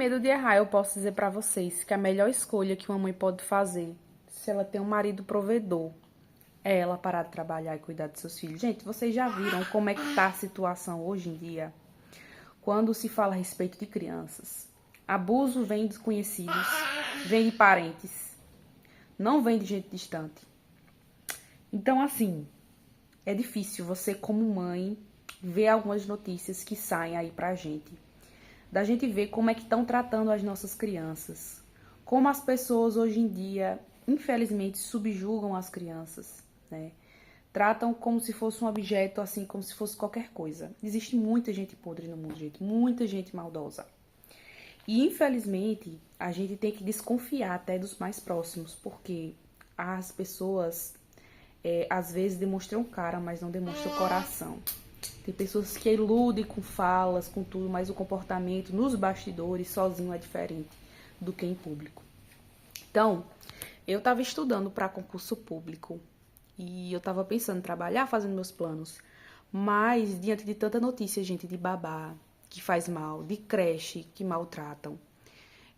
medo de errar, eu posso dizer pra vocês que a melhor escolha que uma mãe pode fazer, se ela tem um marido provedor, é ela parar de trabalhar e cuidar de seus filhos. Gente, vocês já viram como é que tá a situação hoje em dia? Quando se fala a respeito de crianças. Abuso vem de desconhecidos, vem de parentes, não vem de gente distante. Então, assim, é difícil você, como mãe, ver algumas notícias que saem aí pra gente. Da gente ver como é que estão tratando as nossas crianças. Como as pessoas hoje em dia, infelizmente, subjugam as crianças, né? Tratam como se fosse um objeto, assim, como se fosse qualquer coisa. Existe muita gente podre no mundo, gente. Muita gente maldosa. E, infelizmente, a gente tem que desconfiar até dos mais próximos, porque as pessoas, às vezes, demonstram cara, mas não demonstram coração. Tem pessoas que iludem com falas, com tudo, mas o comportamento nos bastidores, sozinho, é diferente do que em público. Então, eu estava estudando para concurso público e eu estava pensando em trabalhar, fazendo meus planos. Mas, diante de tanta notícia, gente, de babá que faz mal, de creche que maltratam,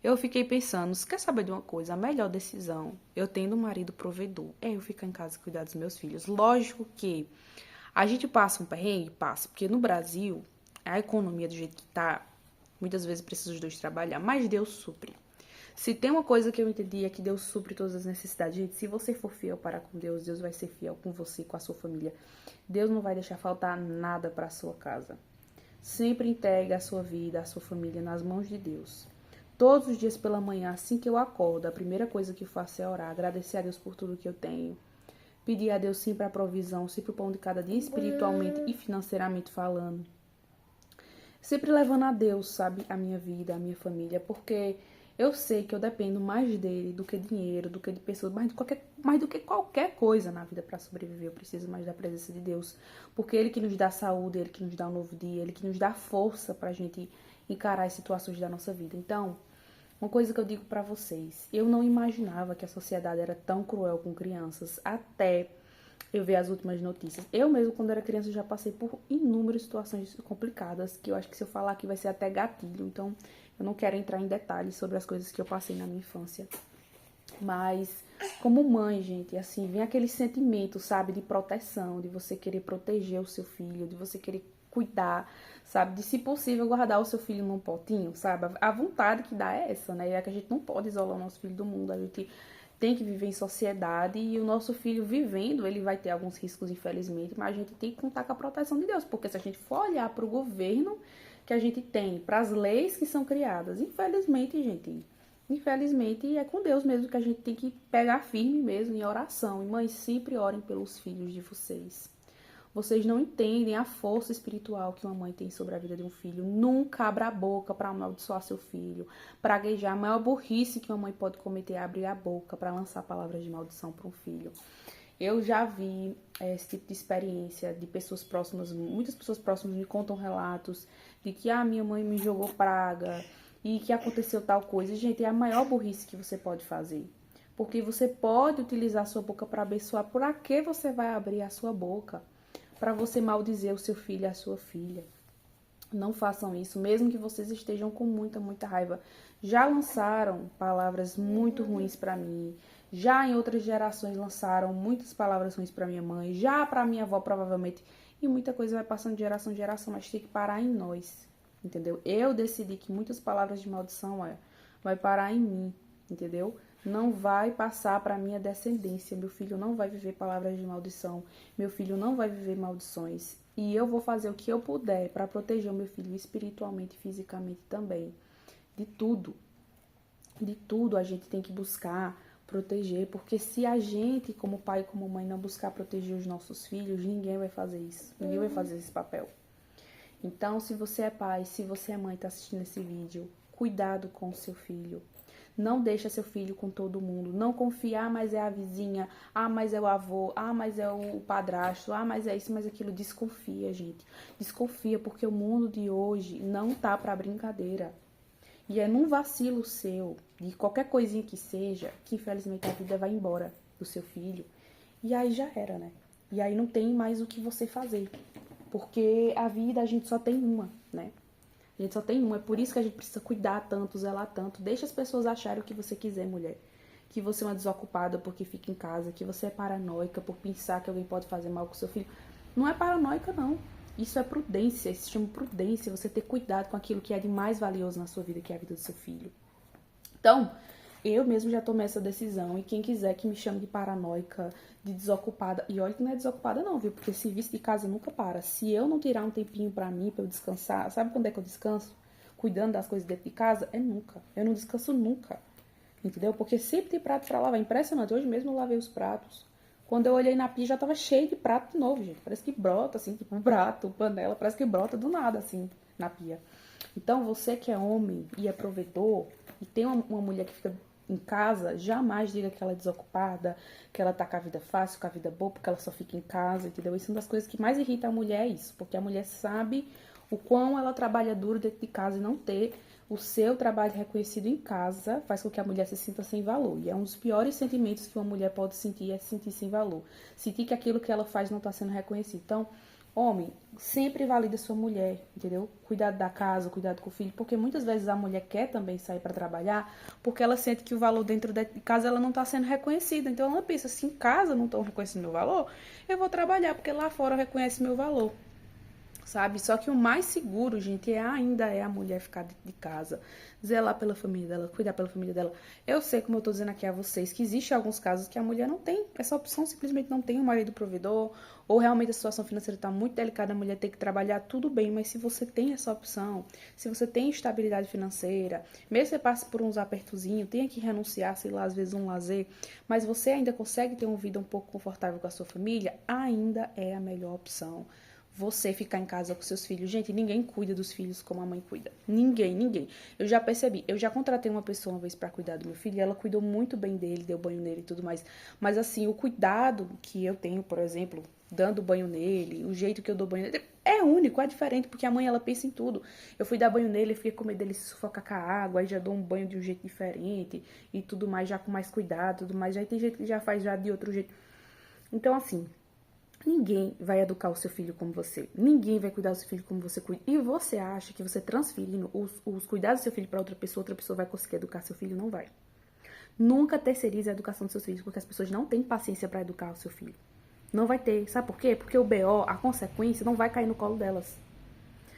eu fiquei pensando, você quer saber de uma coisa? A melhor decisão, eu tendo um marido provedor, é eu ficar em casa e cuidar dos meus filhos. Lógico que a gente passa um perrengue? Passa, porque no Brasil, a economia do jeito que tá, muitas vezes precisa os dois trabalhar, mas Deus supre. Se tem uma coisa que eu entendi é que Deus supre todas as necessidades. Gente, se você for fiel para com Deus, Deus vai ser fiel com você e com a sua família. Deus não vai deixar faltar nada para a sua casa. Sempre entregue a sua vida, a sua família nas mãos de Deus. Todos os dias pela manhã, assim que eu acordo, a primeira coisa que eu faço é orar, agradecer a Deus por tudo que eu tenho. Pedir a Deus sempre a provisão, sempre o pão de cada dia, espiritualmente e financeiramente falando. Sempre levando a Deus, sabe, a minha vida, a minha família, porque eu sei que eu dependo mais dele do que dinheiro, do que de pessoas, mais do que qualquer coisa na vida para sobreviver. Eu preciso mais da presença de Deus, porque Ele que nos dá saúde, Ele que nos dá um novo dia, Ele que nos dá força pra gente encarar as situações da nossa vida. Então, uma coisa que eu digo pra vocês, eu não imaginava que a sociedade era tão cruel com crianças, até eu ver as últimas notícias. Eu mesmo, quando era criança, já passei por inúmeras situações complicadas, que eu acho que se eu falar aqui vai ser até gatilho, então eu não quero entrar em detalhes sobre as coisas que eu passei na minha infância. Mas, como mãe, gente, assim, vem aquele sentimento, sabe, de proteção, de você querer proteger o seu filho, de você querer cuidar, sabe, de, se possível, guardar o seu filho num potinho, sabe? A vontade que dá é essa, né? É que a gente não pode isolar o nosso filho do mundo, a gente tem que viver em sociedade e o nosso filho vivendo, ele vai ter alguns riscos, infelizmente, mas a gente tem que contar com a proteção de Deus, porque se a gente for olhar para o governo que a gente tem, para as leis que são criadas, infelizmente, gente, infelizmente é com Deus mesmo que a gente tem que pegar firme mesmo em oração. E mães, sempre orem pelos filhos de vocês. Vocês não entendem a força espiritual que uma mãe tem sobre a vida de um filho. Nunca abra a boca para amaldiçoar seu filho, praguejar. A maior burrice que uma mãe pode cometer é abrir a boca para lançar palavras de maldição para um filho. Eu já vi esse tipo de experiência de pessoas próximas, muitas pessoas próximas me contam relatos de que minha mãe me jogou praga e que aconteceu tal coisa. E, gente, é a maior burrice que você pode fazer. Porque você pode utilizar a sua boca para abençoar. Por que você vai abrir a sua boca para você maldizer o seu filho e a sua filha? Não façam isso, mesmo que vocês estejam com muita, muita raiva. Já lançaram palavras muito ruins para mim. Já em outras gerações lançaram muitas palavras ruins para minha mãe. Já para minha avó, provavelmente. E muita coisa vai passando de geração em geração, mas tem que parar em nós, entendeu? Eu decidi que muitas palavras de maldição vai parar em mim, entendeu? Não vai passar para minha descendência. Meu filho não vai viver palavras de maldição. Meu filho não vai viver maldições. E eu vou fazer o que eu puder para proteger o meu filho espiritualmente e fisicamente também. De tudo. De tudo a gente tem que buscar proteger. Porque se a gente, como pai e como mãe, não buscar proteger os nossos filhos, ninguém vai fazer isso. Ninguém vai fazer esse papel. Então, se você é pai, se você é mãe e está assistindo esse vídeo, cuidado com o seu filho. Não deixa seu filho com todo mundo. Não confia, mas é a vizinha. Mas é o avô. Mas é o padrasto. Mas é isso, mas aquilo. Desconfia, gente. Desconfia, porque o mundo de hoje não tá pra brincadeira. E é num vacilo seu, de qualquer coisinha que seja, que infelizmente a vida vai embora do seu filho. E aí já era, né? E aí não tem mais o que você fazer. Porque a vida a gente só tem uma, né? A gente só tem um, é por isso que a gente precisa cuidar tanto, zelar tanto. Deixa as pessoas acharem o que você quiser, mulher. Que você é uma desocupada porque fica em casa, que você é paranoica por pensar que alguém pode fazer mal com seu filho. Não é paranoica, não. Isso é prudência, isso se chama prudência, você ter cuidado com aquilo que é de mais valioso na sua vida, que é a vida do seu filho. Então, eu mesmo já tomei essa decisão, e quem quiser que me chame de paranoica, de desocupada, e olha que não é desocupada não, viu? Porque serviço de casa nunca para. Se eu não tirar um tempinho pra mim, pra eu descansar, sabe quando é que eu descanso? Cuidando das coisas dentro de casa? É nunca. Eu não descanso nunca, entendeu? Porque sempre tem prato pra lavar. Impressionante, hoje mesmo eu lavei os pratos. Quando eu olhei na pia já tava cheio de prato de novo, gente. Parece que brota, assim, tipo um prato, panela, parece que brota do nada, assim, na pia. Então, você que é homem e é provedor, e tem uma mulher que fica em casa, jamais diga que ela é desocupada, que ela tá com a vida fácil, com a vida boa, porque ela só fica em casa, entendeu? Isso é uma das coisas que mais irrita a mulher, é isso. Porque a mulher sabe o quão ela trabalha duro dentro de casa, e não ter o seu trabalho reconhecido em casa faz com que a mulher se sinta sem valor. E é um dos piores sentimentos que uma mulher pode sentir, é se sentir sem valor. Sentir que aquilo que ela faz não está sendo reconhecido. Então, homem, sempre valida sua mulher, entendeu? Cuidado da casa, cuidado com o filho, porque muitas vezes a mulher quer também sair para trabalhar, porque ela sente que o valor dentro de casa ela não está sendo reconhecido. Então ela pensa, se em casa não estão reconhecendo meu valor, eu vou trabalhar, porque lá fora reconhece meu valor. Sabe? Só que o mais seguro, gente, ainda é a mulher ficar dentro de casa, zelar pela família dela, cuidar pela família dela. Eu sei, como eu tô dizendo aqui a vocês, que existem alguns casos que a mulher não tem essa opção, simplesmente não tem um marido provedor, ou realmente a situação financeira tá muito delicada, a mulher tem que trabalhar, tudo bem, mas se você tem essa opção, se você tem estabilidade financeira, mesmo que você passe por uns apertozinhos, tenha que renunciar, sei lá, às vezes um lazer, mas você ainda consegue ter uma vida um pouco confortável com a sua família, ainda é a melhor opção. Você ficar em casa com seus filhos. Gente, ninguém cuida dos filhos como a mãe cuida. Ninguém, ninguém. Eu já percebi. Eu já contratei uma pessoa uma vez pra cuidar do meu filho e ela cuidou muito bem dele, deu banho nele e tudo mais. Mas assim, o cuidado que eu tenho, por exemplo, dando banho nele, o jeito que eu dou banho nele, é único, é diferente, porque a mãe, ela pensa em tudo. Eu fui dar banho nele, fiquei com medo dele se sufocar com a água, aí já dou um banho de um jeito diferente e tudo mais, já com mais cuidado, tudo mais. Já tem gente que já faz já de outro jeito. Então, assim, ninguém vai educar o seu filho como você. Ninguém vai cuidar do seu filho como você cuida. E você acha que você transferindo os cuidados do seu filho para outra pessoa vai conseguir educar seu filho? Não vai. Nunca terceirize a educação dos seus filhos, porque as pessoas não têm paciência para educar o seu filho. Não vai ter. Sabe por quê? Porque o BO, a consequência, não vai cair no colo delas.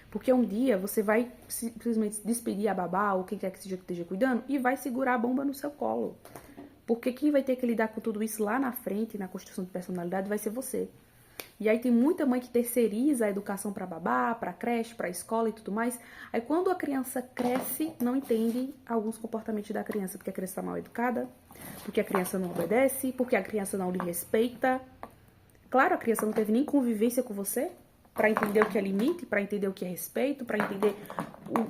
Porque um dia você vai simplesmente despedir a babá ou quem quer que seja que esteja cuidando e vai segurar a bomba no seu colo. Porque quem vai ter que lidar com tudo isso lá na frente, na construção de personalidade, vai ser você. E aí tem muita mãe que terceiriza a educação para babá, para creche, para escola e tudo mais. Aí quando a criança cresce, não entende alguns comportamentos da criança, porque a criança está mal educada, porque a criança não obedece, porque a criança não lhe respeita. Claro, a criança não teve nem convivência com você para entender o que é limite, para entender o que é respeito, para entender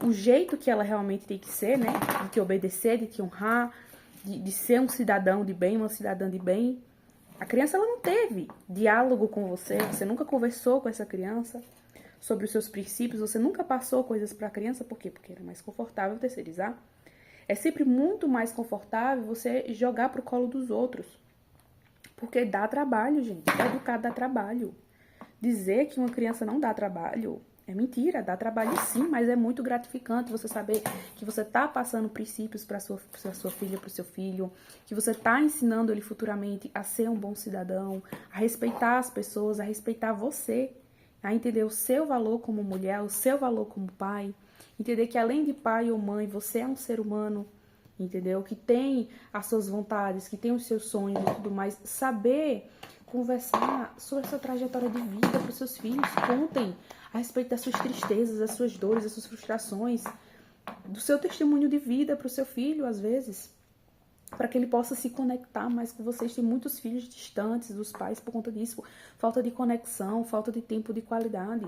o jeito que ela realmente tem que ser, né? De te obedecer, de te honrar, de ser um cidadão de bem, uma cidadã de bem. A criança ela não teve diálogo com você, você nunca conversou com essa criança sobre os seus princípios, você nunca passou coisas para a criança, por quê? Porque era mais confortável terceirizar. É sempre muito mais confortável você jogar pro colo dos outros. Porque dá trabalho, gente. Educar dá trabalho. Dizer que uma criança não dá trabalho é mentira, dá trabalho sim, mas é muito gratificante você saber que você tá passando princípios para sua filha, para o seu filho, que você tá ensinando ele futuramente a ser um bom cidadão, a respeitar as pessoas, a respeitar você, a entender o seu valor como mulher, o seu valor como pai, entender que além de pai ou mãe, você é um ser humano, entendeu? Que tem as suas vontades, que tem os seus sonhos e tudo mais, saber conversar sobre a sua trajetória de vida para os seus filhos. Contem a respeito das suas tristezas, das suas dores, das suas frustrações, do seu testemunho de vida para o seu filho, às vezes, para que ele possa se conectar mais com vocês. Tem muitos filhos distantes dos pais por conta disso, falta de conexão, falta de tempo de qualidade.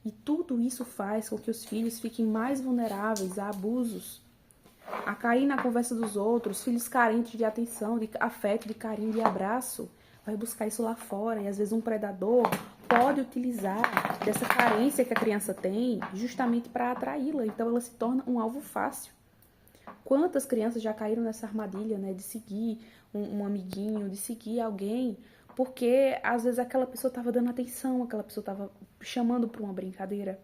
E tudo isso faz com que os filhos fiquem mais vulneráveis a abusos, a cair na conversa dos outros, filhos carentes de atenção, de afeto, de carinho, de abraço. Vai buscar isso lá fora e às vezes um predador pode utilizar dessa carência que a criança tem justamente para atraí-la. Então ela se torna um alvo fácil. Quantas crianças já caíram nessa armadilha, né, de seguir um amiguinho, de seguir alguém, porque às vezes aquela pessoa estava dando atenção, aquela pessoa estava chamando para uma brincadeira.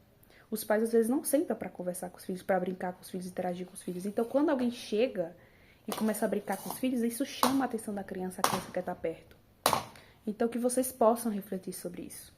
Os pais, às vezes, não sentam pra conversar com os filhos, pra brincar com os filhos, interagir com os filhos. Então, quando alguém chega e começa a brincar com os filhos, isso chama a atenção da criança, a criança quer estar perto. Então, que vocês possam refletir sobre isso.